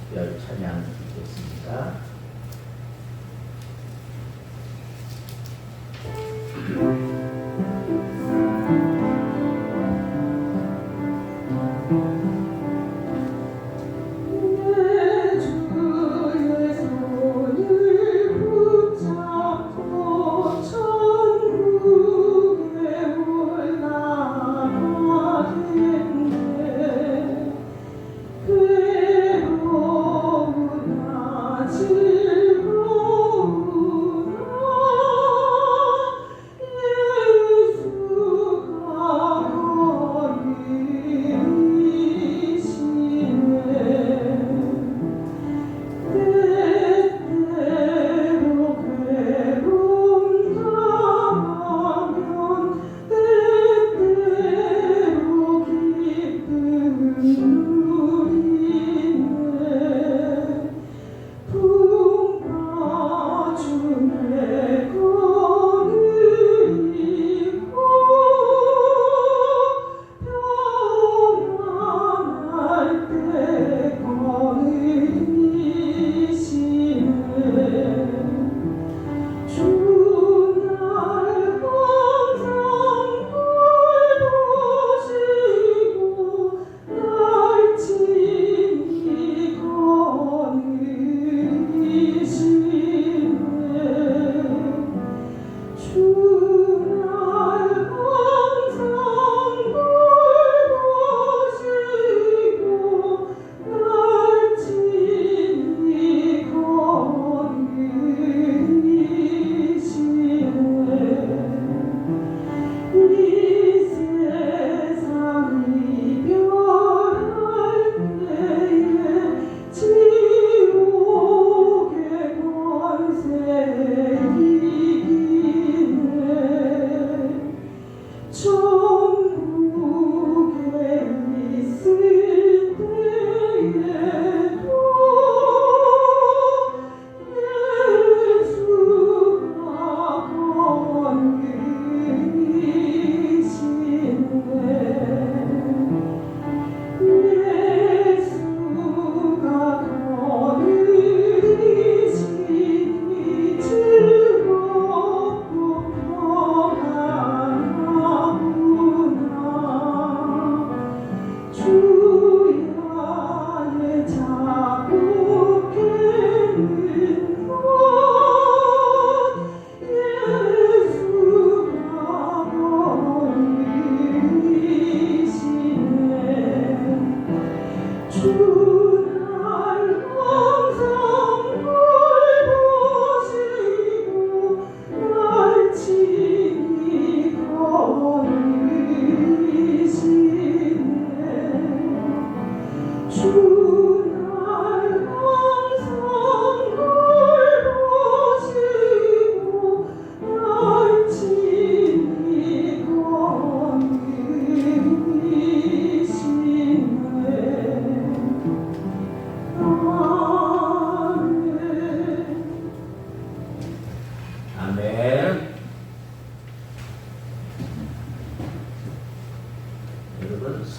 특별 찬양 드리겠습니다.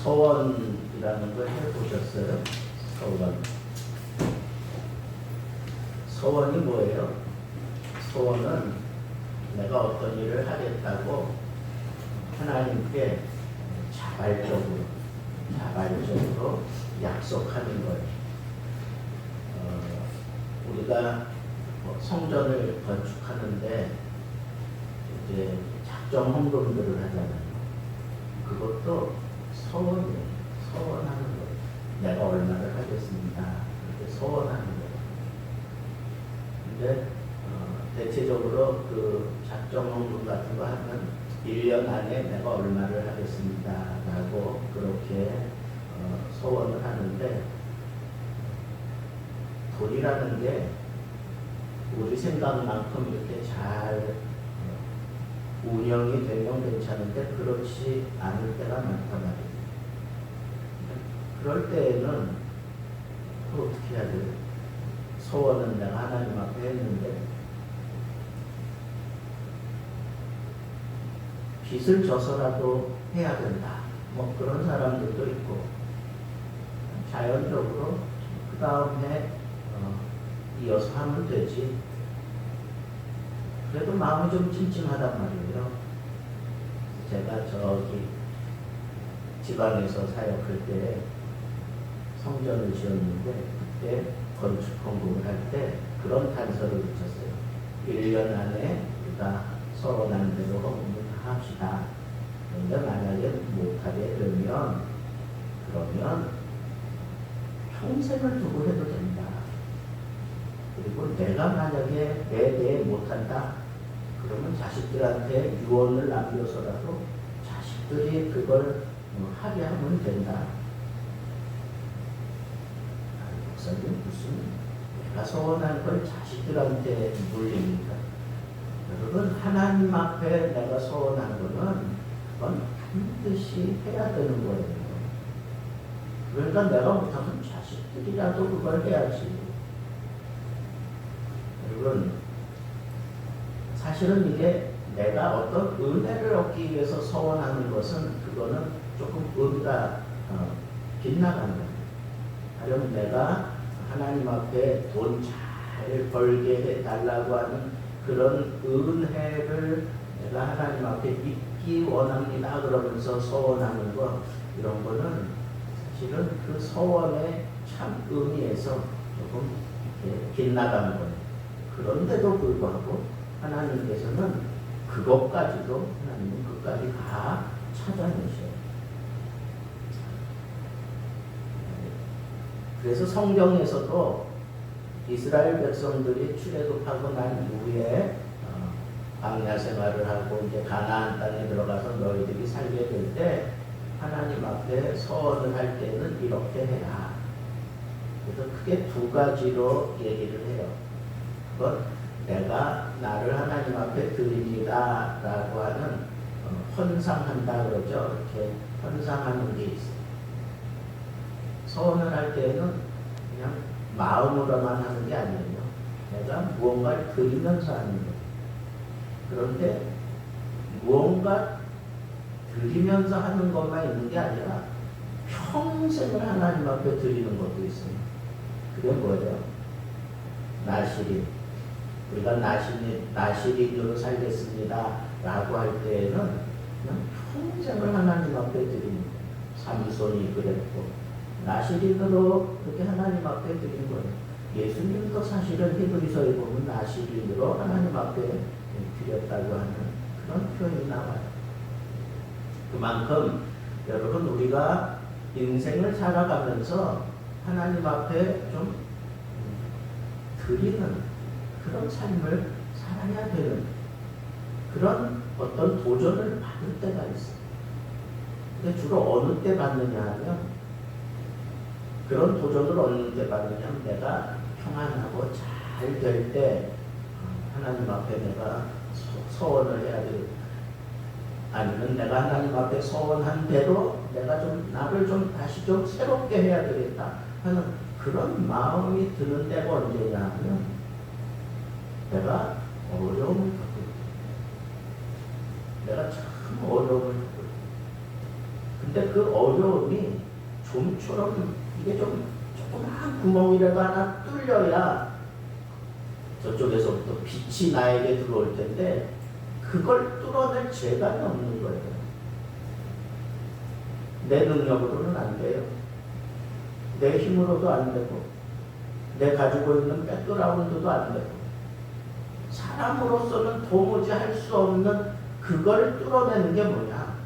서원이라는 걸 해보셨어요? 서원. 서원이 뭐예요? 소원은 내가 어떤 일을 하겠다고 하나님께 자발적으로 약속하는 거예요. 우리가 성전을 건축하는데 이제 작정 헌금들을 하잖아요. 그것도 서원이에요. 서원하는 거예요. 내가 얼마를 하겠습니다. 이렇게 서원하는 거예요. 근데 대체적으로 그 작정 헌금 같은 거 하면 1년 안에 내가 얼마를 하겠습니다 라고 그렇게 소원을 하는데, 돈이라는 게 우리 생각만큼 이렇게 잘 운영이 되면 괜찮은데 그렇지 않을 때가 많단 말이에요. 그럴 때에는 또 어떻게 해야 돼요? 소원은 내가 하나님 앞에 했는데 빚을 져서라도 해야 된다. 뭐 그런 사람들도 있고, 자연적으로 그 다음에 이어서 하면 되지. 그래도 마음이 좀 찜찜하단 말이에요. 제가 저기 지방에서 사역할 때 성전을 지었는데 그때 건축 공부를 할 때 그런 단서를 붙였어요. 1년 안에 우리가 서론한 대로 헌금을 다 합시다. 그런데 만약에 못하게 되면 그러면 평생을 두고 해도 된다. 그리고 내가 만약에 내 대에 못한다. 그러면 자식들한테 유언을 남겨서라도 자식들이 그걸 하게 하면 된다. 목사님 무슨 내가 서원한 걸 자식들한테 물립니까? 여러분 하나님 앞에 내가 서원한 거는 그건 반드시 해야 되는 거예요. 그러니까 내가 못하면 자식들이라도 그걸 해야지. 여러분 사실은 이게 내가 어떤 은혜를 얻기 위해서 서원하는 것은 그거는 조금 의미가 빗나가는 거예요. 가령 내가 하나님 앞에 돈 잘 벌게 해달라고 하는 그런 은혜를 내가 하나님 앞에 입기 원합니다 그러면서 서원하는 것, 이런 거는 사실은 그 서원의 참 의미에서 조금 빗나가는 거예요. 그런데도 불구하고 하나님께서는 그것까지도 하나님은 끝까지 다 찾아내셔요. 그래서 성경에서도 이스라엘 백성들이 출애굽하고 난 이후에 광야 생활을 하고 이제 가나안 땅에 들어가서 너희들이 살게 될 때 하나님 앞에 서원을 할 때는 이렇게 해라. 그래서 크게 두 가지로 얘기를 해요. 그건 내가 나를 하나님 앞에 드립니다 라고 하는 헌상한다 그러죠. 이렇게 헌상하는 게 있어요. 서원을 할 때는 그냥 마음으로만 하는 게 아니에요. 내가 무언가를 드리면서 하는 거예요. 그런데 무언가 드리면서 하는 것만 있는 게 아니라 평생을 하나님 앞에 드리는 것도 있어요. 그게 뭐예요? 나시린. 우리가 나시린으로 살겠습니다 라고 할 때에는 그냥 평생을 하나님 앞에 드리는 거예요. 삼손이 그랬고 나시린으로 그렇게 하나님 앞에 드린 거예요. 예수님도 사실은 히브리서에 보면 나시린으로 하나님 앞에 드렸다고 하는 그런 표현이 나와요. 그만큼 여러분 우리가 인생을 살아가면서 하나님 앞에 좀 드리는 그런 삶을 살아야 되는 그런 어떤 도전을 받을 때가 있어요. 근데 주로 어느 때 받느냐 하면 그런 도전을 어느 때 받느냐면 내가 평안하고 잘 될 때 하나님 앞에 내가 서원을 해야 되고, 아니면 내가 하나님 앞에 서원한 대로 내가 좀 나를 좀 다시 좀 새롭게 해야 되겠다 하는 그런 마음이 드는 때가 언제냐 하면 내가 어려움을 겪을 때, 내가 참 어려움을 겪을 때, 근데 그 어려움이 좀처럼 이게 좀 조그만 구멍이라도 하나 뚫려야 저쪽에서부터 빛이 나에게 들어올 텐데 그걸 뚫어낼 재간이 없는 거예요. 내 능력으로는 안 돼요. 내 힘으로도 안 되고 내 가지고 있는 백그라운드도 안 되고 사람으로서는 도무지 할 수 없는 그걸 뚫어내는 게 뭐냐?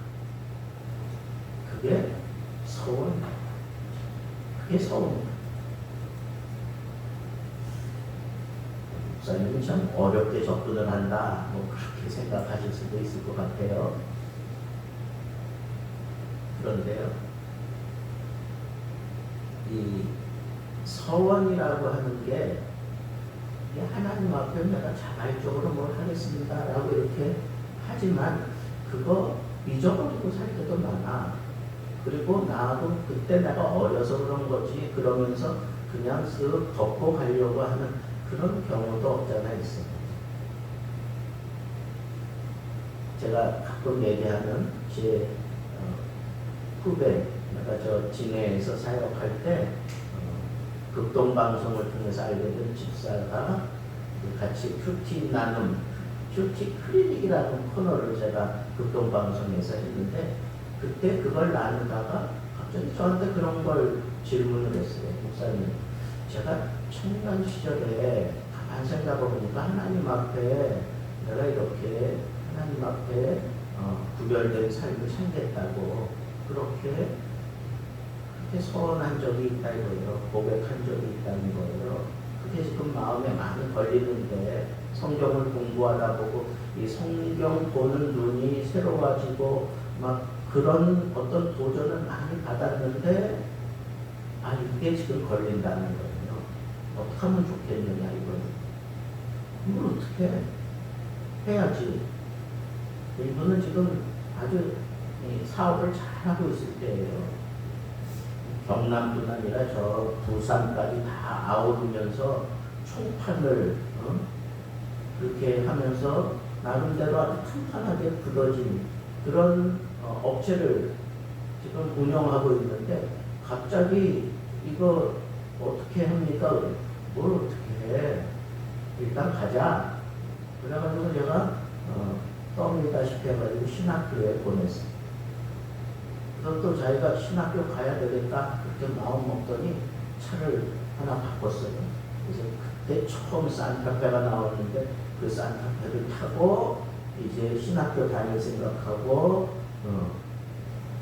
그게 서원이에요. 그게 서원이에요. 목사님은 참 어렵게 접근을 한다, 뭐 그렇게 생각하실 수도 있을 것 같아요. 그런데요, 이 서원이라고 하는 게 하나님 앞에 내가 자발적으로 뭘 하겠습니다 라고 이렇게 하지만 그거 잊어버리고 살 때도 많아. 그리고 나도 그때 내가 어려서 그런 거지 그러면서 그냥 쓱 덮고 가려고 하는 그런 경우도 없잖아 있어. 제가 가끔 얘기하는 제 후배, 내가 저 진해에서 사역할 때 극동방송을 통해서 알게 된 집사가 같이 큐티 나눔, 큐티 클리닉이라는 코너를 제가 극동방송에서 했는데 그때 그걸 나누다가 갑자기 저한테 그런 걸 질문을 했어요. 목사님, 제가 청년 시절에 가만 생각해보니까 하나님 앞에 내가 이렇게 하나님 앞에 구별된 삶을 살겠다고 그렇게 소원한 적이 있다 이거예요. 고백한 적이 있다는 거예요. 그게 지금 마음에 많이 걸리는데 성경을 공부하다 보고 이 성경 보는 눈이 새로워지고 막 그런 어떤 도전을 많이 받았는데 이게 지금 걸린다는 거예요. 어떻게 하면 좋겠느냐 이거는. 이걸 어떻게 해야지. 이분은 지금 아주 사업을 잘하고 있을 때예요. 경남뿐 아니라 저 부산까지 다 아우르면서 총판을 그렇게 하면서 나름대로 아주 튼튼하게 굳어진 그런 업체를 지금 운영하고 있는데 갑자기 이거 어떻게 합니까? 뭘 어떻게 해? 일단 가자. 그래가지고 제가 떠밀다시피 해가지고 신학교에 보냈어요. 그래서 또 자기가 신학교 가야 되겠다 그렇게 마음 먹더니 차를 하나 바꿨어요. 그래서 그때 처음 산타페가 나왔는데 그 산타페를 타고 이제 신학교 다닐 생각하고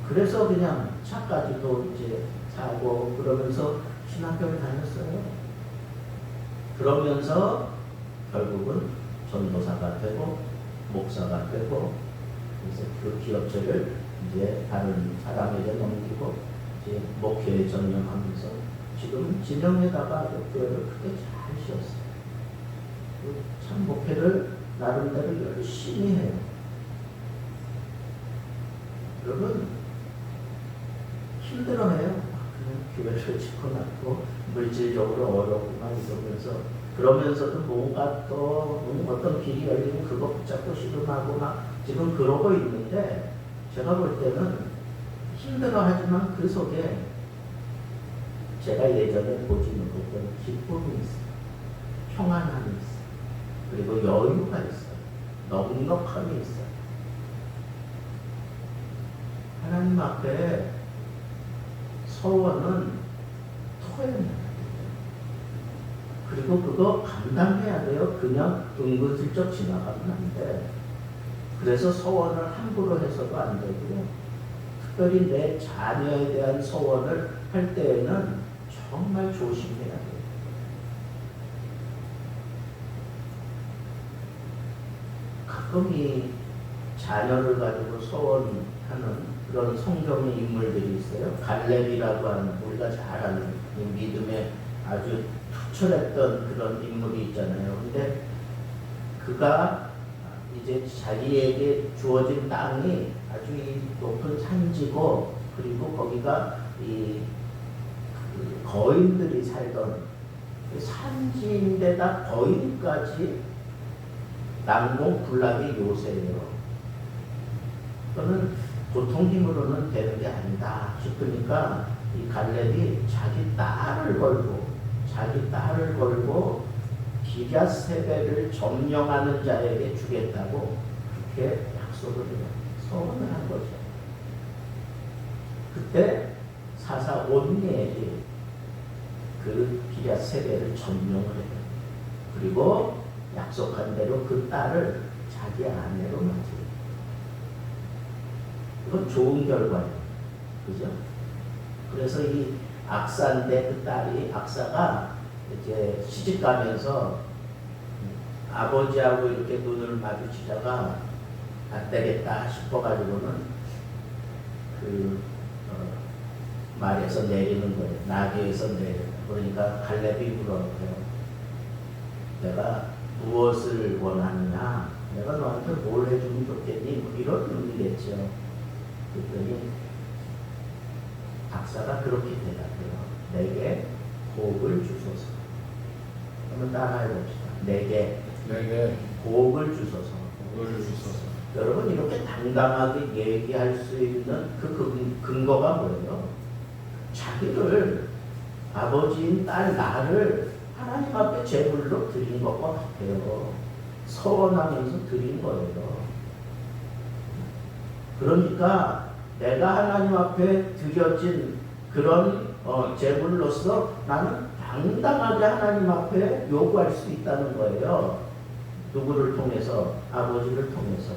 그래서 그냥 차까지도 이제 사고 그러면서 신학교를 다녔어요. 그러면서 결국은 전도사가 되고 목사가 되고 그래서 그 기업체를 이제 다른 사람에게 넘기고 이제 목회에 전념하면서 지금 진영에다가 교회를 크게 잘 지었어요. 참 목회를 나름대로 열심히 해요. 여러분 힘들어해요. 그냥 교회를 짓고 났고 물질적으로 어렵구나 이러면서 그러면서도 뭔가 또 어떤 길이 열리면 그거 붙잡고 씨름하고 막 지금 그러고 있는데 제가 볼 때는 힘들어하지만 그 속에 제가 예전에 보지 못했던 기쁨이 있어요. 평안함이 있어요. 그리고 여유가 있어요. 넉넉함이 있어요. 하나님 앞에 서원은 토해내야 돼요. 그리고 그거 감당해야 돼요. 그냥 은근슬쩍 지나가면 안 돼. 그래서 서원을 함부로 해서도 안 되고요. 특별히 내 자녀에 대한 서원을 할 때에는 정말 조심해야 돼요. 가끔 이 자녀를 가지고 서원하는 그런 성경의 인물들이 있어요. 갈렙이라고 하는 우리가 잘 아는 믿음에 아주 투철했던 그런 인물이 있잖아요. 근데 그가 이제 자기에게 주어진 땅이 아주 이 높은 산지고 그리고 거기가 이 거인들이 살던 산지인데다 거인까지 난공불락의 요새예요. 그거는 보통 힘으로는 되는 게 아니다 싶으니까 이 갈렙이 자기 딸을 걸고 기랴세벨을 점령하는 자에게 주겠다고 그렇게 약속을 해요. 서원을 한 거죠. 그때 사사 온니엘이 그 기랴세벨을 점령을 해요. 그리고 약속한 대로 그 딸을 자기 아내로 맞이해요. 이건 좋은 결과예요. 그죠? 그래서 이 악사인데 그 딸이 악사가 이제 시집가면서 아버지하고 이렇게 눈을 마주치다가 안 되겠다 싶어가지고는 말에서 내리는 거예요. 나귀에서 내리는. 그러니까 갈렙이 물어요. 내가 무엇을 원하느냐? 내가 너한테 뭘 해주면 좋겠니? 뭐 이런 의미겠죠. 그랬더니 박사가 그렇게 대답해요. 내게 복을 주소서. 한번 따라해 봅시다. 내게 복을 주소서. 여러분 이렇게 당당하게 얘기할 수 있는 그 근거가 뭐예요? 자기를 아버지인 딸 나를 하나님 앞에 제물로 드린 것과 같아요. 서원하면서 드린 거예요. 그러니까 내가 하나님 앞에 드려진 그런 제물로서 나는 당당하게 하나님 앞에 요구할 수 있다는 거예요. 누구를 통해서? 아버지를 통해서.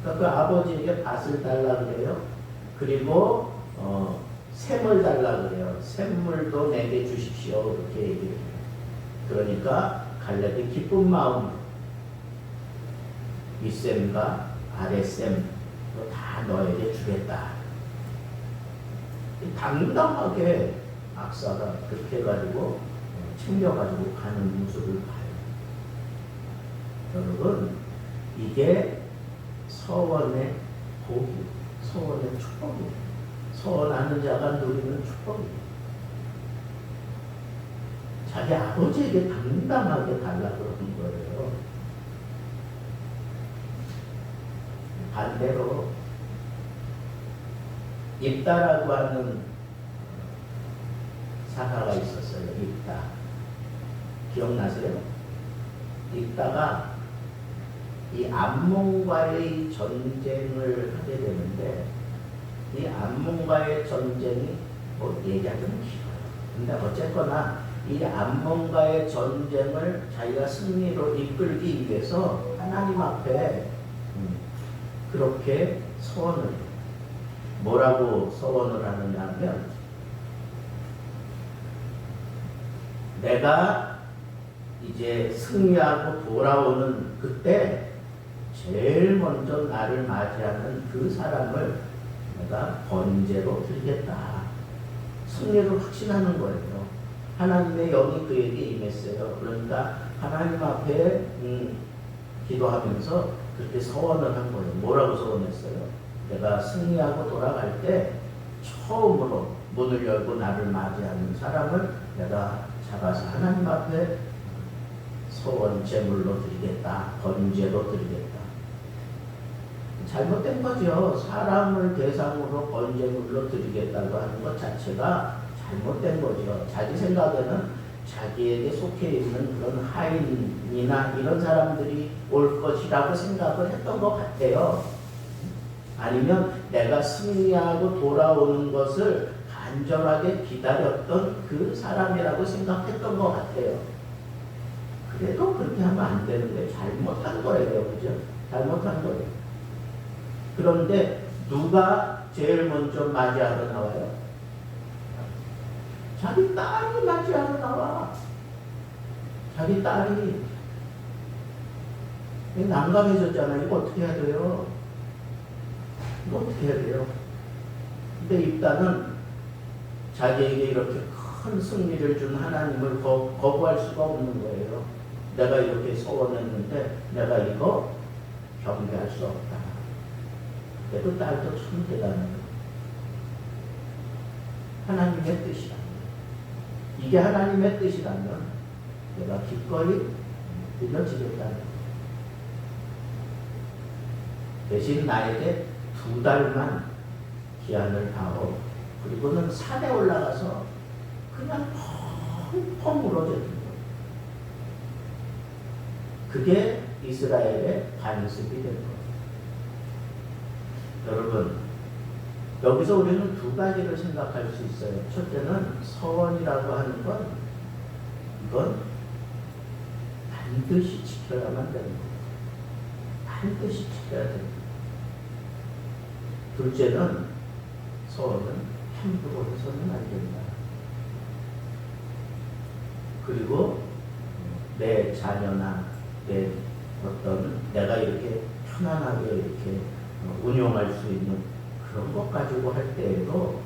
그러니까 그 아버지에게 밭을 달라 그래요. 그리고 샘을 달라 그래요. 샘물도 내게 주십시오. 이렇게 얘기해요. 그러니까 갈렙이 기쁜 마음, 윗샘과 아랫샘 다 너에게 주겠다. 당당하게 악사가 그렇게 해가지고 챙겨가지고 가는 모습을 봐요. 여러분, 이게 서원의 복이, 서원의 축복이에요. 서원하는 자가 누리는 축복이에요. 자기 아버지에게 당당하게 달라 그러는 거예요. 반대로 입다라고 하는 사가가 있었어요. 입다. 기억나세요? 입다가 이 암몬과의 전쟁을 하게 되는데 이 암몬과의 전쟁이 얘기하자면 길어요. 근데 어쨌거나 이 암몬과의 전쟁을 자기가 승리로 이끌기 위해서 하나님 앞에 그렇게 서원을 해요. 뭐라고 서원을 하느냐 하면 내가 이제 승리하고 돌아오는 그때 제일 먼저 나를 맞이하는 그 사람을 내가 번제로 드리겠다. 승리를 확신하는 거예요. 하나님의 영이 그에게 임했어요. 그러니까 하나님 앞에 기도하면서 그렇게 서원을 한 거예요. 뭐라고 서원했어요? 내가 승리하고 돌아갈 때 처음으로 문을 열고 나를 맞이하는 사람을 내가 잡아서 하나님 앞에 소원 제물로 드리겠다. 번제로 드리겠다. 잘못된 거죠. 사람을 대상으로 번제물로 드리겠다고 하는 것 자체가 잘못된 거죠. 자기 생각에는 자기에게 속해 있는 그런 하인이나 이런 사람들이 올 것이라고 생각을 했던 것 같아요. 아니면 내가 승리하고 돌아오는 것을 간절하게 기다렸던 그 사람이라고 생각했던 것 같아요. 그래도 그렇게 하면 안 되는데 잘못한 거예요. 그죠? 잘못한 거예요. 그런데 누가 제일 먼저 맞이하러 나와요? 자기 딸이 맞이하러 나와. 자기 딸이. 난감해졌잖아요. 이거 어떻게 해야 돼요? 이거 어떻게 해야 돼요? 근데 입다는 자기에게 이렇게 큰 승리를 준 하나님을 거부할 수가 없는 거예요. 내가 이렇게 소원했는데 내가 이거 경계할 수 없다. 그래도 딸도 참 대단해요. 하나님의 뜻이라면, 이게 하나님의 뜻이라면 내가 기꺼이 들려지겠다는 거예요. 대신 나에게 2달만 기한을 하고 그리고는 산에 올라가서 그냥 펑펑 울어대는 거예요. 그게 이스라엘의 반습이 된 거예요. 여러분, 여기서 우리는 2가지를 생각할 수 있어요. 첫째는 서원이라고 하는 건 이건 반드시 지켜야만 되는 거예요. 반드시 지켜야 됩니다. 둘째는 서원은 함부로 해서는 안 된다. 그리고 내 자녀나 내 내가 이렇게 편안하게 이렇게 운용할 수 있는 그런 것 가지고 할 때에도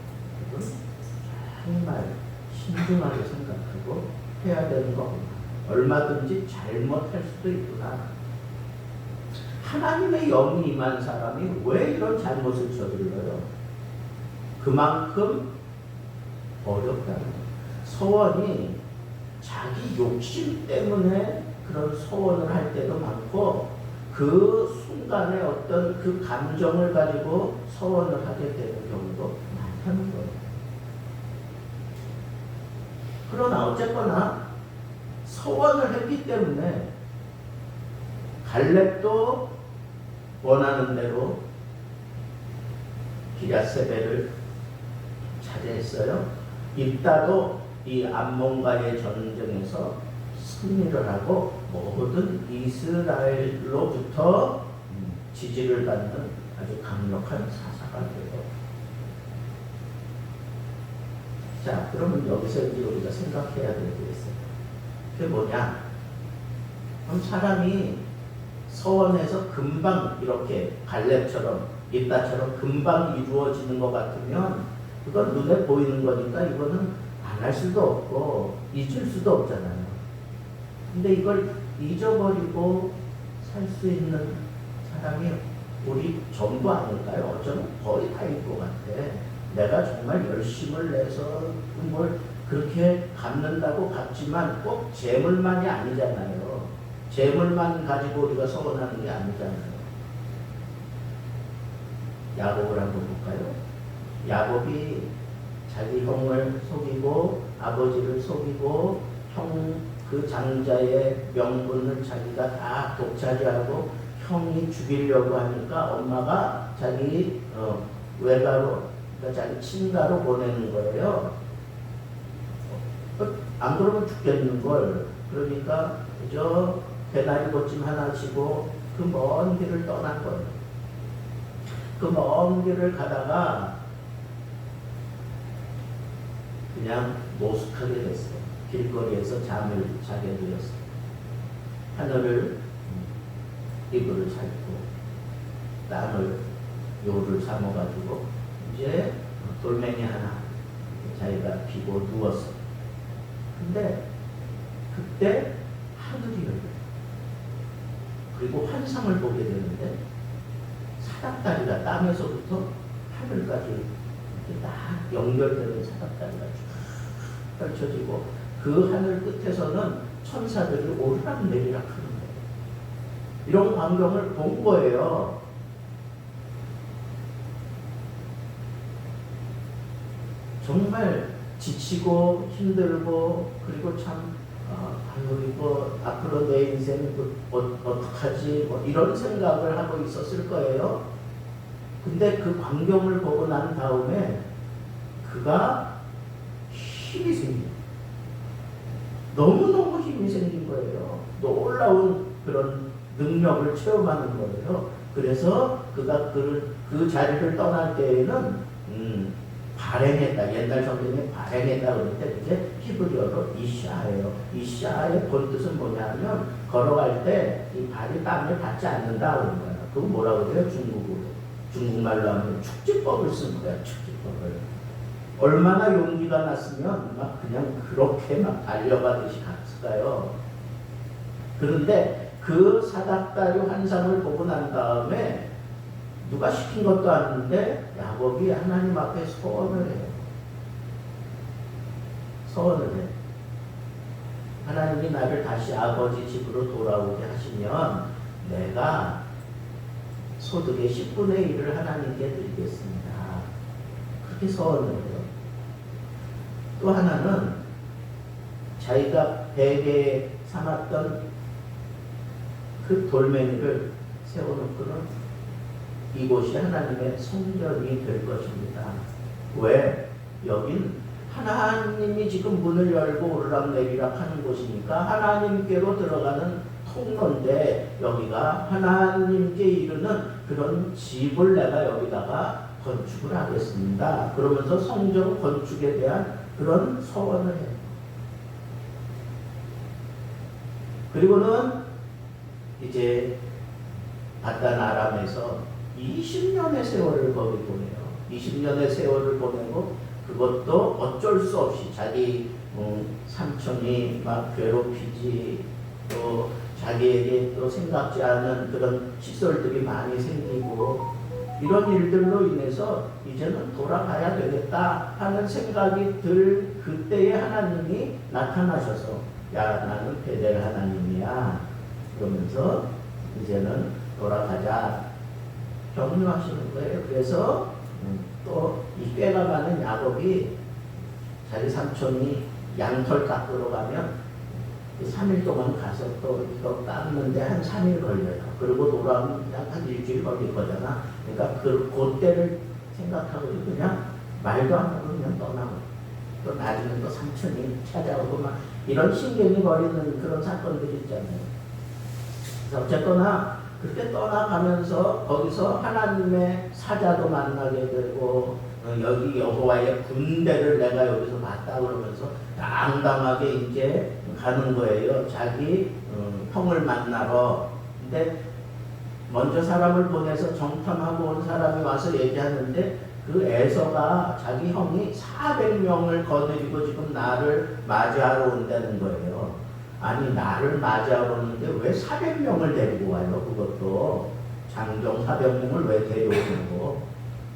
정말 신중하게 생각하고 해야 되는 거구나. 얼마든지 잘못할 수도 있구나. 하나님의 영이 임한 사람이 왜 이런 잘못을 저질러요? 그만큼 어렵다는 거예요. 소원이 자기 욕심 때문에 그런 소원을 할 때도 많고 그 순간에 어떤 그 감정을 가지고 소원을 하게 되는 경우도 많다는 거예요. 그러나 어쨌거나 서원을 했기 때문에 갈렙도 원하는 대로 기랴세벨을 차지했어요. 입다도 이 암몬과의 전쟁에서 승리를 하고 모든 이스라엘로부터 지지를 받는 아주 강력한 사사가 되고. 자, 그러면 여기서 이제 우리가 생각해야 될 게 있어요. 그게 뭐냐? 그럼 사람이 서원에서 금방 이렇게 갈렙처럼 입다처럼 금방 이루어지는 것 같으면 그건 눈에 보이는 거니까 이거는 안 할 수도 없고 잊을 수도 없잖아요. 근데 이걸 잊어버리고 살 수 있는 사람이 우리 전부 아닐까요? 어쩌면 거의 다일 것 같아. 내가 정말 열심을 내서 뭘 그렇게 갚는다고 갚지만 꼭 재물만이 아니잖아요. 재물만 가지고 우리가 서원하는 게 아니잖아요. 야곱을 한번 볼까요? 야곱이 자기 형을 속이고 아버지를 속이고 형 그 장자의 명분을 자기가 다 독차지하고 형이 죽이려고 하니까 엄마가 자기 외가로, 그러니까 자기 친가로 보내는 거예요. 안 그러면 죽겠는 걸. 그러니까 그저 배나리 보침 하나 치고 그 먼 길을 떠난 거예요. 그 먼 길을 가다가 그냥 노숙하게 됐어요. 길거리에서 잠을 자게 되었어요. 하늘을 이불을 차고 땅을 요를 삼아가지고 이제 돌멩이 하나 자기가 피고 누웠어요. 근데 그때 하늘이 열려요. 그리고 환상을 보게 되는데 사닥다리가 땅에서부터 하늘까지 이렇게 딱 연결되는 사닥다리가 쭉 펼쳐지고 그 하늘 끝에서는 천사들이 오르락 내리락 하는 거예요. 이런 광경을 본 거예요. 정말 지치고 힘들고 그리고 참 이거 앞으로 내 인생 어떡하지 뭐 이런 생각을 하고 있었을 거예요. 근데 그 광경을 보고 난 다음에 그가 힘이 생겨요. 너무너무 힘이 생긴 거예요. 놀라운 그런 능력을 체험하는 거예요. 그래서 그가 그 자리를 떠날 때에는 발행했다. 옛날 성경에 발행했다 그러는데 그게 히브리어로 이샤예요. 이샤의 본뜻은 뭐냐면 걸어갈 때 이 발이 땅을 닿지 않는다 그런 거예요. 그거 뭐라고 그래요? 중국말로 하면 축지법을 쓴 거야. 축지법을. 얼마나 용기가 났으면 막 그냥 그렇게 막 달려가듯이 갔을까요? 그런데 그 사닥다리 환상을 보고 난 다음에 누가 시킨 것도 아닌데 야곱이 하나님 앞에 소원을 해요. 소원을 해. 하나님이 나를 다시 아버지 집으로 돌아오게 하시면 내가 소득의 10분의 1을 하나님께 드리겠습니다. 그렇게 소원을 해요. 또 하나는 자기가 베개에 삼았던 그 돌멩이를 세워놓고는 이곳이 하나님의 성전이 될 것입니다. 왜? 여긴 하나님이 지금 문을 열고 오르락내리락 하는 곳이니까 하나님께로 들어가는 통로인데 여기가 하나님께 이르는 그런 집을 내가 여기다가 건축을 하겠습니다. 그러면서 성전 건축에 대한 그런 서원을 해요. 그리고는 이제 바단 아람에서 20년의 세월을 거기 보내요. 20년의 세월을 보내고 그것도 어쩔 수 없이 자기 삼촌이 막 괴롭히지 또 자기에게 또 생각지 않은 그런 시설들이 많이 생기고 이런 일들로 인해서 이제는 돌아가야 되겠다 하는 생각이 들 그때에 하나님이 나타나셔서 야 나는 베델 하나님이야 그러면서 이제는 돌아가자 격려하시는 거예요. 그래서 또 이 꾀가 많은 야곱이 자기 삼촌이 양털 깎으러 가면 3일 동안 가서 또 이거 깎는데 한 3일 걸려요. 그리고 돌아오면 그냥 한 일주일 걸릴 거잖아. 그러니까 그때를 생각하고 그냥 말도 안 하고 그냥 떠나고 또 나중에 또 삼촌이 찾아오고 막 이런 신경이 버리는 그런 사건들이 있잖아요. 그래서 어쨌거나 그렇게 떠나가면서 거기서 하나님의 사자도 만나게 되고 여기 여호와의 군대를 내가 여기서 봤다 그러면서 당당하게 이제 가는 거예요. 자기 형을 만나러. 근데 먼저 사람을 보내서 정탐하고 온 사람이 와서 얘기하는데 그 에서가 자기 형이 400명을 거느리고 지금 나를 맞이하러 온다는 거예요. 아니 나를 맞이하러 오는데 왜 400명을 데리고 와요? 그것도 장정 400명을 왜 데려오냐고.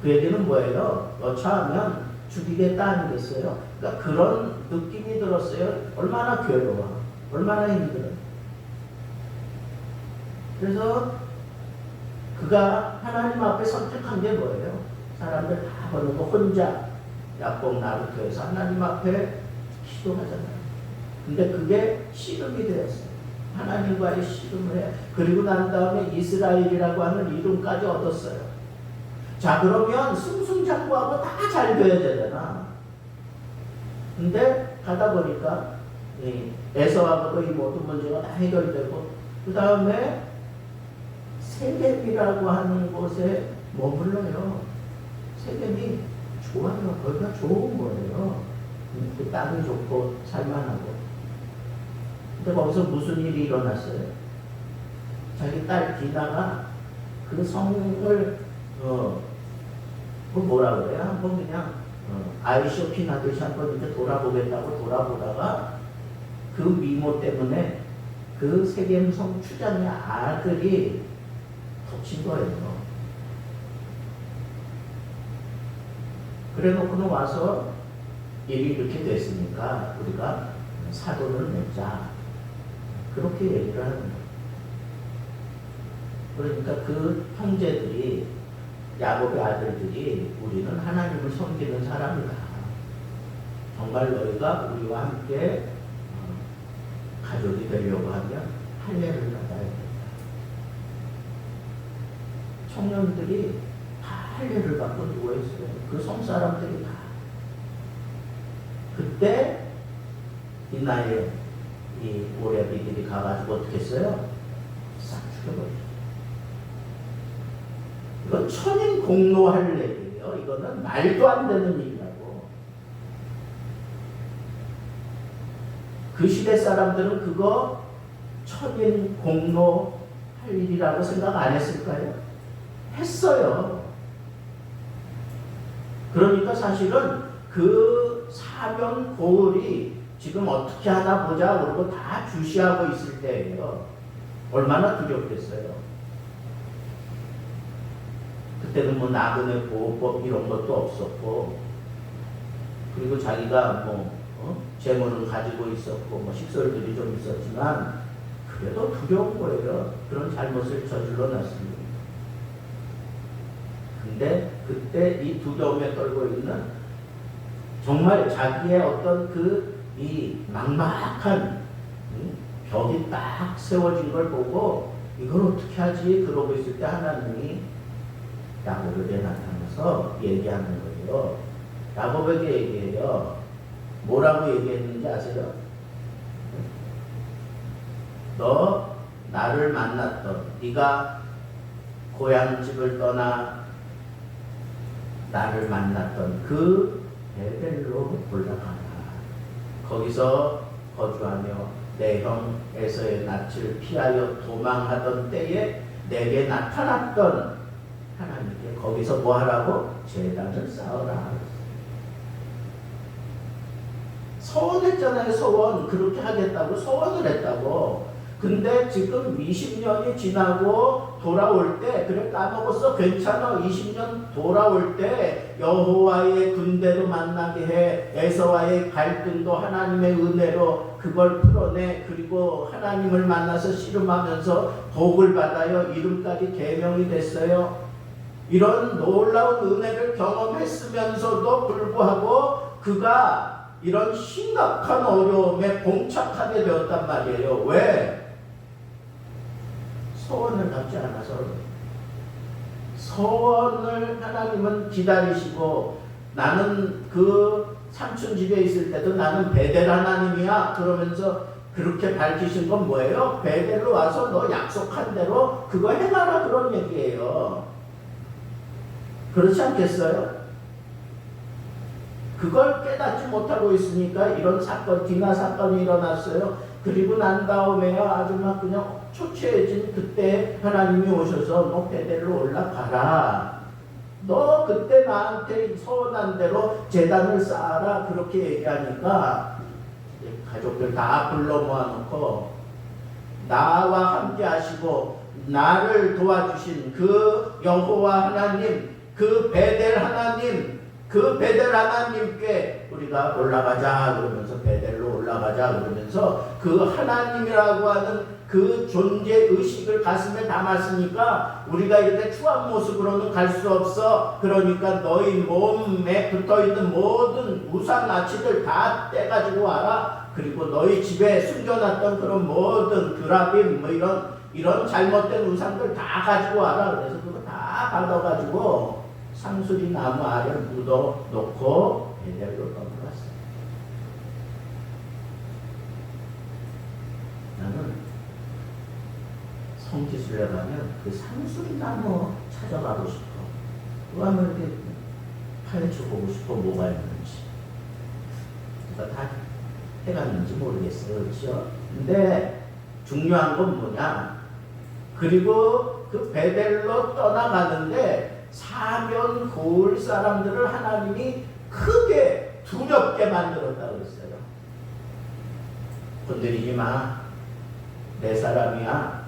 그 얘기는 뭐예요? 여차하면 죽이겠다 아니겠어요? 그러니까 그런 느낌이 들었어요. 얼마나 괴로워, 얼마나 힘들어. 그래서 그가 하나님 앞에 선택한 게 뭐예요? 사람들 다 보는 거 혼자 야곱 나루터에서 하나님 앞에 기도하잖아요. 근데 그게 씨름이 되었어요. 하나님과의 씨름을 해. 그리고 난 다음에 이스라엘이라고 하는 이름까지 얻었어요. 자, 그러면 승승장구하고 다 잘 돼야 되잖아. 근데 가다 보니까 에서하고도 이 모든 문제가 다 해결되고 그 다음에 세겜이라고 하는 곳에 머물러요. 세겜이 좋아요. 거기가 좋은 거예요. 그 땅이 좋고 살만하고. 근데 거기서 무슨 일이 일어났어요? 자기 딸 디나가 그 성을 그 뭐라 그래요? 한번 그냥 아이 쇼핑 하듯이 한번 이렇게 돌아보겠다고 돌아보다가 그 미모 때문에 그 세겜성 추장의 아들이 덮친 거예요. 그래 놓고는 와서 일이 이렇게 됐으니까 우리가 사돈을 맺자. 그렇게 얘기를 하는 거예요. 그러니까 그 형제들이 야곱의 아들들이 우리는 하나님을 섬기는 사람이다. 정말 너희가 우리와 함께 가족이 되려고 하면 할례를 받아야 된다. 청년들이 다 할례를 받고 누워있어요. 그 성사람들이 다. 그때 이 나이에 이 오레비들이 가가지고 어떻게 했어요? 싹 죽여버렸어요. 이건 천인 공노할 얘기예요. 이거는 말도 안 되는 일이라고. 그 시대 사람들은 그거 천인 공노할 일이라고 생각 안 했을까요? 했어요. 그러니까 사실은 그 사면 고을이 지금 어떻게 하나 보자 그러고 다 주시하고 있을 때예요. 얼마나 두렵겠어요. 그때는 뭐 나그네 보호법 이런 것도 없었고, 그리고 자기가 뭐 재물을 가지고 있었고 뭐 식솔들이 좀 있었지만 그래도 두려운 거예요. 그런 잘못을 저질러 놨습니다. 근데 그때 이 두려움에 떨고 있는 정말 자기의 어떤 이 막막한 벽이 딱 세워진 걸 보고 이걸 어떻게 하지? 그러고 있을 때 하나님이 야곱에게 나타나서 얘기하는 거예요. 야곱에게 얘기해요. 뭐라고 얘기했는지 아세요? 너 나를 만났던, 네가 고향집을 떠나 나를 만났던 그 베델로 올라가라. 거기서 거주하며 내 형 에서의 낯을 피하여 도망하던 때에 내게 나타났던 하나님께 거기서 뭐 하라고? 제단을 쌓아라. 서원했잖아요. 서원. 그렇게 하겠다고 서원을 했다고. 근데 지금 20년이 지나고 돌아올 때, 그래 까먹었어, 괜찮아, 20년 돌아올 때 여호와의 군대로 만나게 해. 에서와의 갈등도 하나님의 은혜로 그걸 풀어내. 그리고 하나님을 만나서 씨름하면서 복을 받아요. 이름까지 계명이 됐어요. 이런 놀라운 은혜를 경험했으면서도 불구하고 그가 이런 심각한 어려움에 봉착하게 되었단 말이에요. 왜? 소원을 갖지 않아서. 소원을 하나님은 기다리시고, 나는 그 삼촌 집에 있을 때도 나는 베델 하나님이야 그러면서 그렇게 밝히신 건 뭐예요? 베델로 와서 너 약속한 대로 그거 해놔라 그런 얘기예요. 그렇지 않겠어요? 그걸 깨닫지 못하고 있으니까 이런 사건, 디나 사건이 일어났어요. 그리고 난 다음에야 아주 막 그냥 초췌해진 그때 하나님이 오셔서 너 베델로 올라가라. 너 그때 나한테 서운한 대로 제단을 쌓아라. 그렇게 얘기하니까 가족들 다 불러 모아놓고 나와 함께 하시고 나를 도와주신 그 여호와 하나님, 그 베델 하나님, 그 베델 하나님께 우리가 올라가자 그러면서 베델로 올라가자 그러면서 그 하나님이라고 하는 그 존재 의식을 가슴에 담았으니까 우리가 이렇게 추한 모습으로는 갈 수 없어. 그러니까 너희 몸에 붙어있는 모든 우상 나치들 다 떼가지고 와라. 그리고 너희 집에 숨겨놨던 그런 모든 그라빔 뭐 이런 잘못된 우상들 다 가지고 와라. 그래서 그거 다 받아가지고 상수리 나무 아래 묻어 놓고 베델로 넘어갔어요. 나는 성지순례 가면 그 상수리 나무 찾아가고 싶어. 누가 뭐 이렇게 파헤쳐 보고 싶어. 뭐가 있는지. 누가 다 해갔는지 모르겠어요. 그렇죠? 근데 중요한 건 뭐냐? 그리고 그 베델로 떠나가는데 사면 고을 사람들을 하나님이 크게 두렵게 만들었다고 했어요. 건드리지 마. 내 사람이야.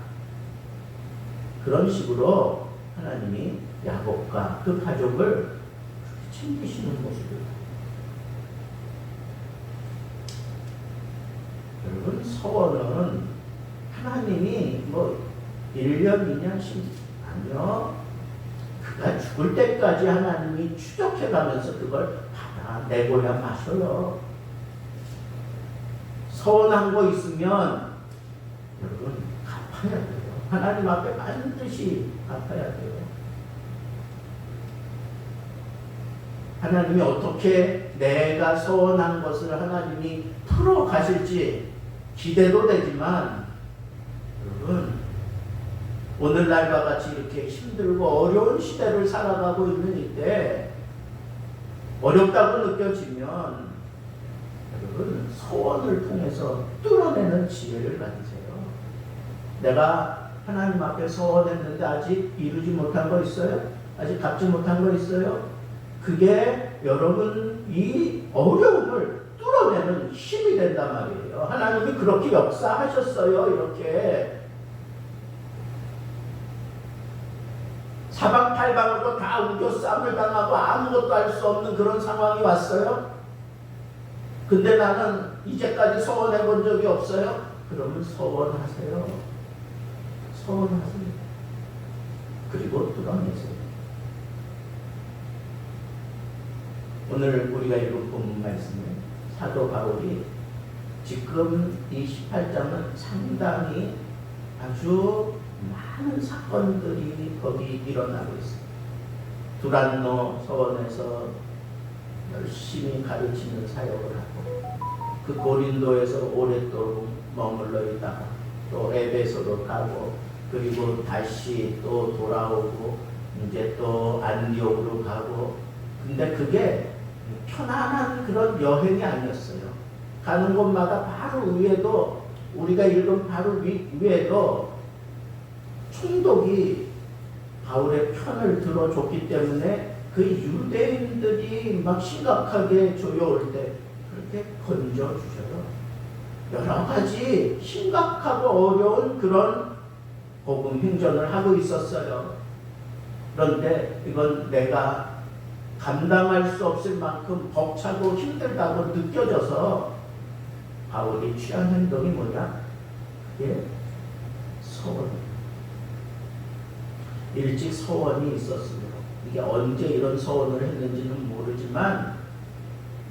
그런 식으로 하나님이 야곱과 그 가족을 챙기시는 모습을. 여러분, 서원은 하나님이 뭐 1년, 2년, 10년 아니요. 그가 죽을 때까지 하나님이 추적해가면서 그걸 받아내고야 마셔요. 서운한 거 있으면 여러분 갚아야 돼요. 하나님 앞에 반드시 갚아야 돼요. 하나님이 어떻게 내가 서운한 것을 하나님이 풀어 가실지 기대도 되지만 여러분 오늘날과 같이 이렇게 힘들고 어려운 시대를 살아가고 있는 이때 어렵다고 느껴지면 여러분 소원을 통해서 뚫어내는 지혜를 가지세요. 내가 하나님 앞에 소원했는데 아직 이루지 못한 거 있어요? 아직 갚지 못한 거 있어요? 그게 여러분 이 어려움을 뚫어내는 힘이 된단 말이에요. 하나님이 그렇게 역사하셨어요. 이렇게 사방팔방으로 다 우겨싸움을 당하고 아무것도 할 수 없는 그런 상황이 왔어요. 근데 나는 이제까지 서원해 본 적이 없어요. 그러면 서원하세요. 서원하세요. 그리고 뚫어내세요. 오늘 우리가 읽은 본문 말씀은 사도 바울이 지금 이 18장은 상당히 아주 많은 사건들이 거기 일어나고 있습니다. 두란노 서원에서 열심히 가르치는 사역을 하고 그 고린도에서 오랫도록 머물러 있다가 또 에베소로 가고 그리고 다시 또 돌아오고 이제 또 안디옥으로 가고 근데 그게 편안한 그런 여행이 아니었어요. 가는 곳마다 바로 위에도 우리가 읽은 바로 위에도 총독이 바울의 편을 들어줬기 때문에 그 유대인들이 막 심각하게 조여올 때 그렇게 건져주셔요. 여러 가지 심각하고 어려운 그런 복음 행전을 하고 있었어요. 그런데 이건 내가 감당할 수 없을 만큼 벅차고 힘들다고 느껴져서 바울이 취한 행동이 뭐냐? 그게 서원. 일찍 서원이 있었으므로 이게 언제 이런 서원을 했는지는 모르지만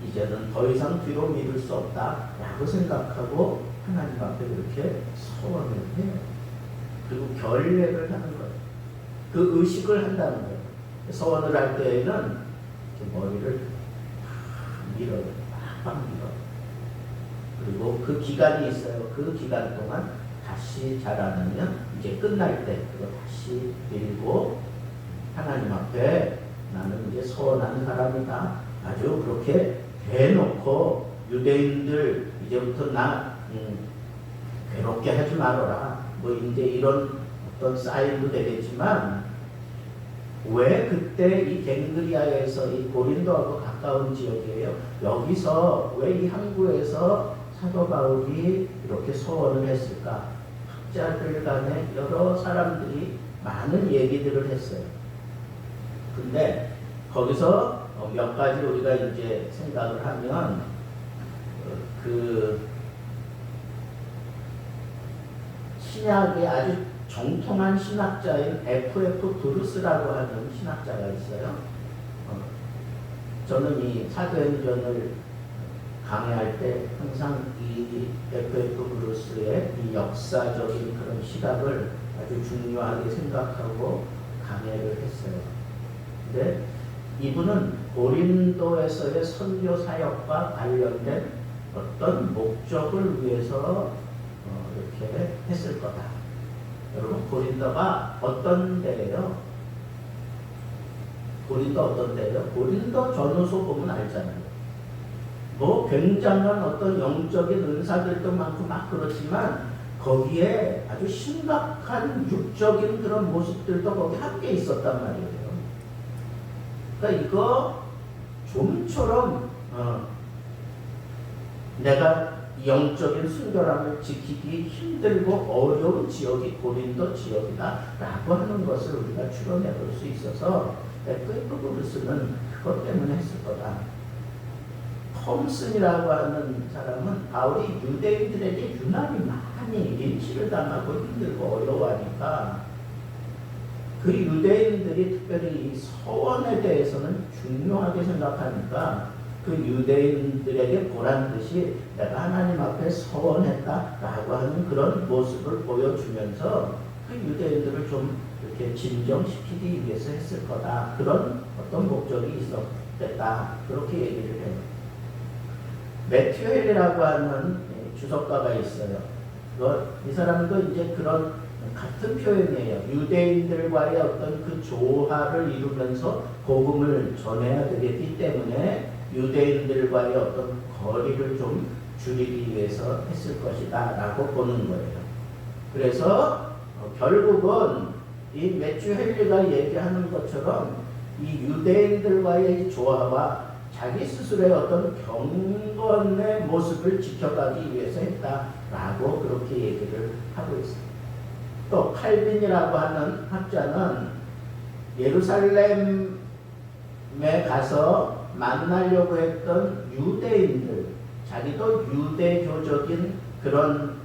이제는 더 이상 뒤로 미룰 수 없다라고 생각하고 하나님 앞에 그렇게 소원을 해요. 그리고 결례를 하는 거예요. 그 의식을 한다는 거예요. 소원을 할 때에는 머리를 밀어요. 팍팍 밀어요. 그리고 그 기간이 있어요. 그 기간 동안 다시 잘 안 하면 이제 끝날 때 그거 다시 밀고 하나님 앞에 나는 이제 소원하는 사람이다. 아주 그렇게 대놓고 유대인들 이제부터 나 괴롭게 하지 말아라. 뭐 이제 이런 어떤 사인도 되겠지만 왜 그때 이 갱그리아에서 이 고린도하고 가까운 지역이에요. 여기서 왜 이 항구에서 사도 바울이 이렇게 소원을 했을까? 학자들 간에 여러 사람들이 많은 얘기들을 했어요. 근데 거기서 몇 가지 우리가 이제 생각을 하면 그 신약의 아주 정통한 신학자인 F.F. 브루스라고 하는 신학자가 있어요. 저는 이 사도행전을 강의할 때 항상 이 F.F. 브루스의 이 역사적인 그런 시각을 아주 중요하게 생각하고 강의를 했어요. 근데 이분은 고린도에서의 선교 사역과 관련된 어떤 목적을 위해서 이렇게 했을 거다. 여러분 고린도가 어떤 데예요? 고린도 어떤 데예요? 고린도 전후서 보면 알잖아요. 뭐 굉장한 어떤 영적인 은사들도 많고 막 그렇지만 거기에 아주 심각한 육적인 그런 모습들도 거기 함께 있었단 말이에요. 그러니까 이거 좀처럼 내가 영적인 순결함을 지키기 힘들고 어려운 지역이 고린도 지역이다 라고 하는 것을 우리가 추론해 볼 수 있어서 F.F. 브루스는 그것 때문에 했을 거다. 톰슨이라고 하는 사람은 바울이 유대인들에게 유난히 많이 린치를 당하고 힘들고 어려워하니까 그 유대인들이 특별히 이 서원에 대해서는 중요하게 생각하니까 그 유대인들에게 보란 듯이 내가 하나님 앞에 서원했다라고 하는 그런 모습을 보여주면서 그 유대인들을 좀 이렇게 진정시키기 위해서 했을 거다. 그런 어떤 목적이 있었겠다. 그렇게 얘기를 해요. 매튜헬이라고 하는 주석가가 있어요. 이 사람도 이제 그런 같은 표현이에요. 유대인들과의 어떤 그 조화를 이루면서 복음을 전해야 되겠기 때문에 유대인들과의 어떤 거리를 좀 줄이기 위해서 했을 것이다 라고 보는 거예요. 그래서 결국은 이 매튜헬리가 얘기하는 것처럼 이 유대인들과의 조화와 자기 스스로의 어떤 경건의 모습을 지켜가기 위해서 했다라고 그렇게 얘기를 하고 있습니다. 또 칼빈이라고 하는 학자는 예루살렘에 가서 만나려고 했던 유대인들, 자기도 유대교적인 그런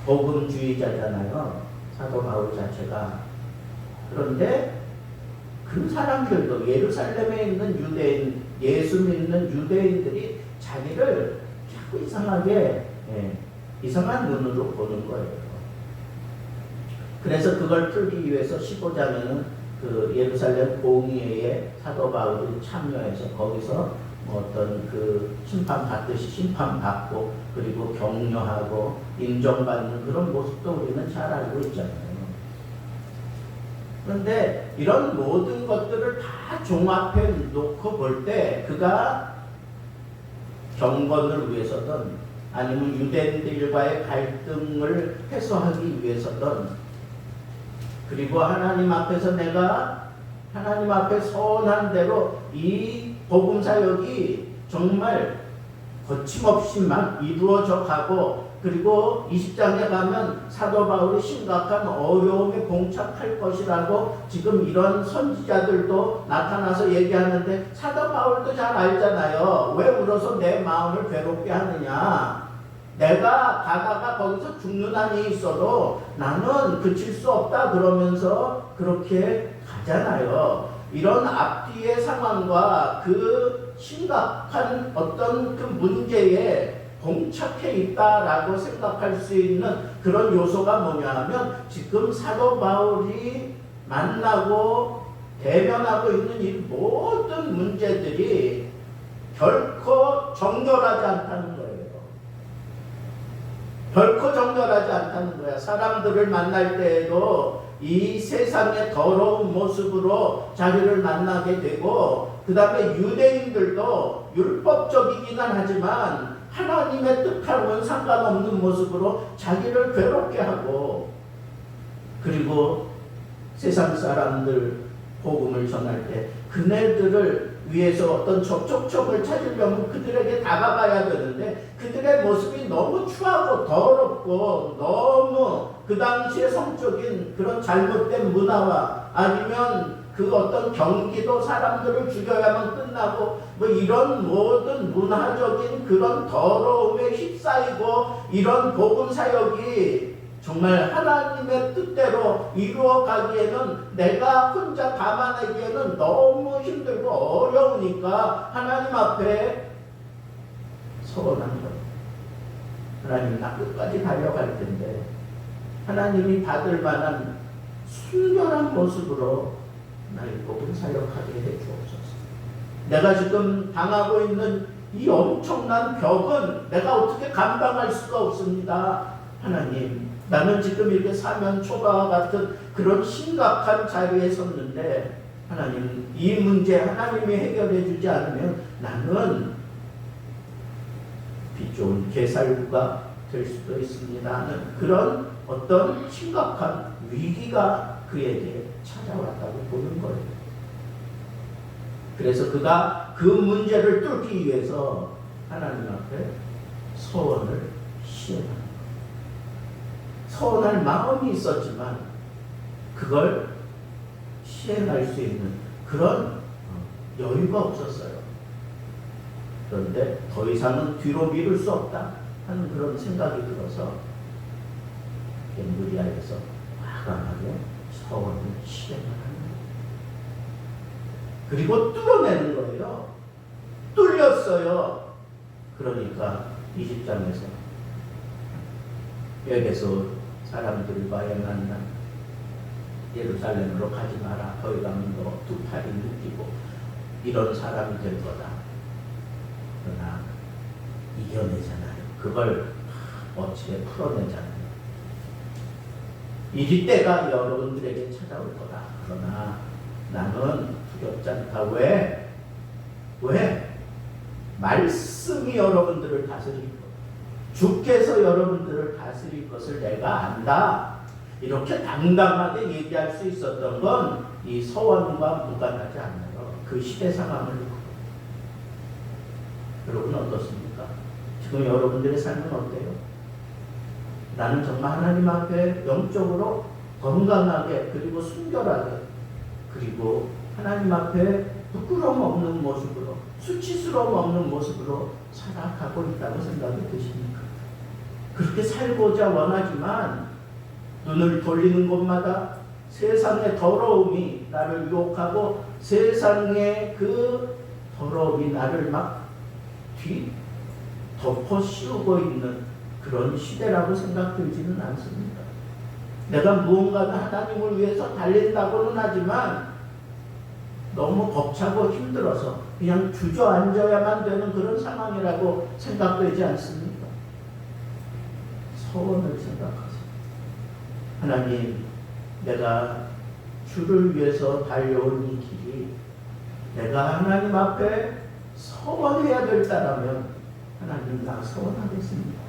복음주의자잖아요. 사도 바울 자체가. 그런데 그 사람들도 예루살렘에 있는 유대인, 예수 믿는 유대인들이 자기를 자꾸 이상하게 이상한 눈으로 보는 거예요. 그래서 그걸 풀기 위해서 15장에는 그 예루살렘 공의회에 사도 바울이 참여해서 거기서 어떤 그 심판받듯이 심판받고 그리고 격려하고 인정받는 그런 모습도 우리는 잘 알고 있잖아요. 그런데 이런 모든 것들을 다 종합해 놓고 볼 때 그가 경건을 위해서든 아니면 유대인들과의 갈등을 해소하기 위해서든 그리고 하나님 앞에서 내가 하나님 앞에 서원한 대로 이 복음 사역이 정말 거침없이 막 이루어져 가고 그리고 20장에 가면 사도 바울이 심각한 어려움에 봉착할 것이라고 지금 이런 선지자들도 나타나서 얘기하는데 사도 바울도 잘 알잖아요. 왜 울어서 내 마음을 괴롭게 하느냐. 내가 가다가 거기서 죽는 한이 있어도 나는 그칠 수 없다 그러면서 그렇게 가잖아요. 이런 앞뒤의 상황과 그 심각한 어떤 그 문제에 봉착해 있다라고 생각할 수 있는 그런 요소가 뭐냐 하면 지금 사도 바울이 만나고 대면하고 있는 이 모든 문제들이 결코 정결하지 않다는 거예요. 결코 정결하지 않다는 거야. 사람들을 만날 때에도 이 세상의 더러운 모습으로 자기를 만나게 되고, 그 다음에 유대인들도 율법적이기는 하지만 하나님의 뜻하고는 상관없는 모습으로 자기를 괴롭게 하고, 그리고 세상 사람들 복음을 전할 때 그네들을 위해서 어떤 접촉점을 찾으려면 그들에게 다가가야 되는데, 그들의 모습이 너무 추하고 더럽고 너무 그 당시의 성적인 그런 잘못된 문화와 아니면 그 어떤 경기도 사람들을 죽여야만 끝나고 뭐 이런 모든 문화적인 그런 더러움에 휩싸이고, 이런 복음 사역이 정말 하나님의 뜻대로 이루어가기에는 내가 혼자 감안하기에는 너무 힘들고 어려우니까 하나님 앞에 서원한 거예요. 하나님, 나 끝까지 달려갈 텐데 하나님이 받을 만한 순결한 모습으로 나의 복음 사역하게 해주옵소서. 내가 지금 당하고 있는 이 엄청난 벽은 내가 어떻게 감당할 수가 없습니다. 하나님, 나는 지금 이렇게 사면 초가와 같은 그런 심각한 자리에 섰는데, 하나님, 이 문제 하나님이 해결해 주지 않으면 나는 빛 좋은 개살구가 될 수도 있습니다 하는 그런 어떤 심각한 위기가 그에게 찾아왔다고 보는 거예요. 그래서 그가 그 문제를 뚫기 위해서 하나님 앞에 소원을 시행합니다. 서운할 마음이 있었지만 그걸 시행할 수 있는 그런 여유가 없었어요. 그런데 더 이상은 뒤로 미룰 수 없다 하는 그런 생각이 들어서 무리하여서 과감하게 서원을 시행을 하는 거예요. 그리고 뚫어내는 거예요. 뚫렸어요. 그러니까 20장에서 여기서 사람들과의 만남, 예루살렘으로 가지 마라. 거기 가면 너 두 팔이 묶이고 이런 사람이 될 거다. 그러나 이겨내잖아요. 그걸 어찌게 풀어내잖아요. 이 때가 여러분들에게 찾아올 거다. 그러나 나는 두렵지 않다. 왜? 말씀이 여러분들을 다스릴 거. 주께서 여러분들을 다스릴 것을 내가 안다. 이렇게 당당하게 얘기할 수 있었던 건 이 서원과 무관하지 않나요? 그 시대 상황을. 여러분 어떻습니까? 지금 여러분들의 삶은 어때요? 나는 정말 하나님 앞에 영적으로 건강하게, 그리고 순결하게, 그리고 하나님 앞에 부끄러움 없는 모습으로, 수치스러움 없는 모습으로 살아가고 있다고 생각이 드십니까? 그렇게 살고자 원하지만 눈을 돌리는 곳마다 세상의 더러움이 나를 유혹하고, 세상의 그 더러움이 나를 막 덮어 씌우고 있는 그런 시대라고 생각되지는 않습니다. 내가 무언가 하나님을 위해서 달린다고는 하지만 너무 벅차고 힘들어서 그냥 주저앉아야만 되는 그런 상황이라고 생각되지 않습니까? 서원을 생각하세요. 하나님, 내가 주를 위해서 달려온 이 길이 내가 하나님 앞에 서원해야 될 때라면 하나님, 나 서원하겠습니다.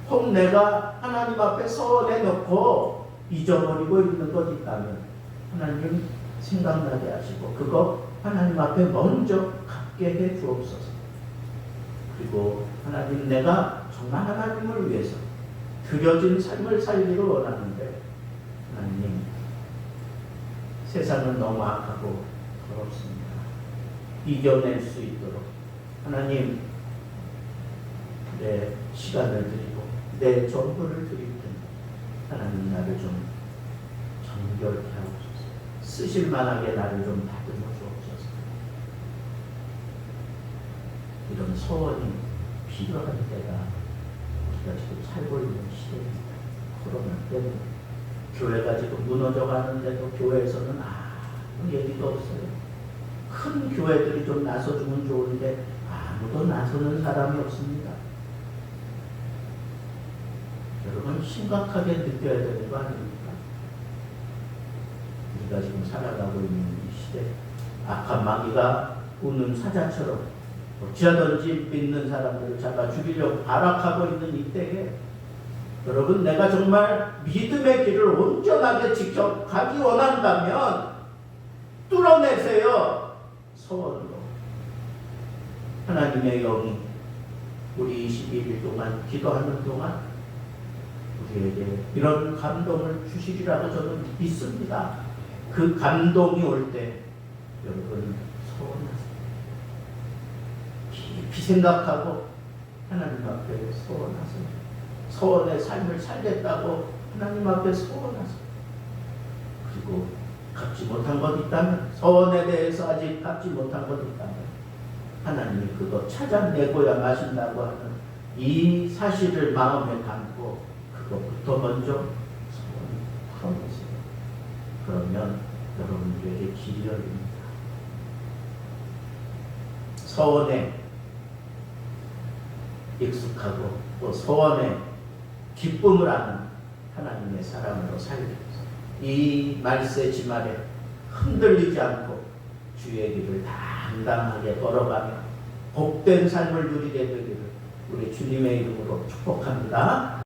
혹 내가 하나님 앞에 서원해 놓고 잊어버리고 있는 것 있다면 하나님 생각나게 하시고 그거 하나님 앞에 먼저 갖게 해 주옵소서. 그리고 하나님, 내가 정말 하나님을 위해서 드려진 삶을 살기를 원하는데 하나님, 세상은 너무 악하고 더럽습니다. 이겨낼 수 있도록 하나님, 내 시간을 드리고 내 전부를 드릴 텐데 하나님, 나를 좀 정결케 하옵소서. 쓰실 만하게 나를 좀 다듬어 주옵소서. 이런 소원이 필요한 때가 우리가 지금 살고 있는 시대입니다. 코로나 때문에 교회가 지금 무너져 가는데도 교회에서는 아무 얘기도 없어요. 큰 교회들이 좀 나서주면 좋은데 아무도 나서는 사람이 없습니다. 여러분 심각하게 느껴야 되는 거 아닙니까? 우리가 지금 살아가고 있는 이 시대, 악한 마귀가 우는 사자처럼 어찌하든지 믿는 사람들을 잡아 죽이려고 발악하고 있는 이때에 여러분, 내가 정말 믿음의 길을 온전하게 지켜가기 원한다면 뚫어내세요. 소원으로. 하나님의 영이 우리 22일 동안 기도하는 동안 우리에게 이런 감동을 주시리라고 저는 믿습니다. 그 감동이 올 때 여러분 소원하세요. 깊이 생각하고 하나님 앞에 소원하세요. 소원의 삶을 살겠다고 하나님 앞에 소원하세요. 그리고 갚지 못한 것 있다면, 소원에 대해서 아직 갚지 못한 것 있다면 하나님이 그거 찾아내고야 마신다고 하는 이 사실을 마음에 담고 그것부터 먼저 소원을 풀어내세요. 그러면 여러분들에게 길이 열립니다. 소원에 익숙하고 또 소원에 기쁨을 하는 하나님의 사람으로 살게 됩니다. 이 말세 지말에 흔들리지 않고 주의 길을 당당하게 걸어가며 복된 삶을 누리게 되기를 우리 주님의 이름으로 축복합니다.